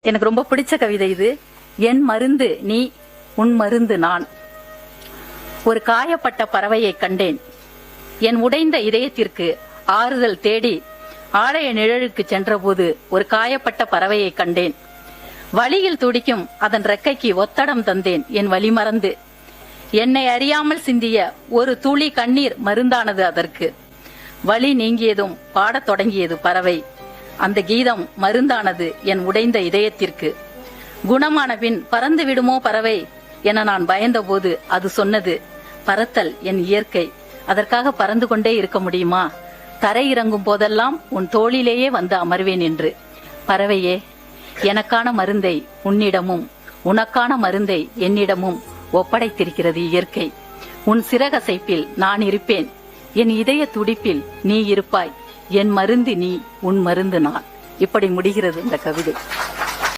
எனக்கு ரொம்ப பிடிச்ச கவிதை இது. என் மருந்து நீ, உன் மருந்து நான். ஒரு காயப்பட்ட பறவையை கண்டேன். என் உடைந்த இதயத்திற்கு ஆறுதல் தேடி ஆலய நிழலுக்கு சென்றபோது ஒரு காயப்பட்ட பறவையை கண்டேன். வழியில் துடிக்கும் அதன் ரெக்கைக்கு ஒத்தடம் தந்தேன் என் வழி மறந்து. என்னை அறியாமல் சிந்திய ஒரு துளி கண்ணீர் மருந்தானது அதற்கு. வலி நீங்கியதும் பாடத் தொடங்கியது பறவை. அந்த கீதம் மருந்தானது என் உடைந்த இதயத்திற்கு. குணமான பின் பறந்து விடுமோ பறவை என நான் பயந்தபோது அது சொன்னது, பறத்தல் என் இயற்கை, அதற்காக பறந்து கொண்டே இருக்க முடியுமா? தரை இறங்கும் போதெல்லாம் உன் தோளிலேயே வந்து அமர்வேன் என்று. பறவையே, எனக்கான மருந்தை உன்னிடமும் உனக்கான மருந்தை என்னிடமும் ஒப்படைத்திருக்கிறது இயற்கை. உன் சிறகசைப்பில் நான் இருப்பேன், என் இதய துடிப்பில் நீ இருப்பாய். என் மருந்து நீ, உன் மருந்து நான். இப்படி முடிகிறது இந்த கவிதை.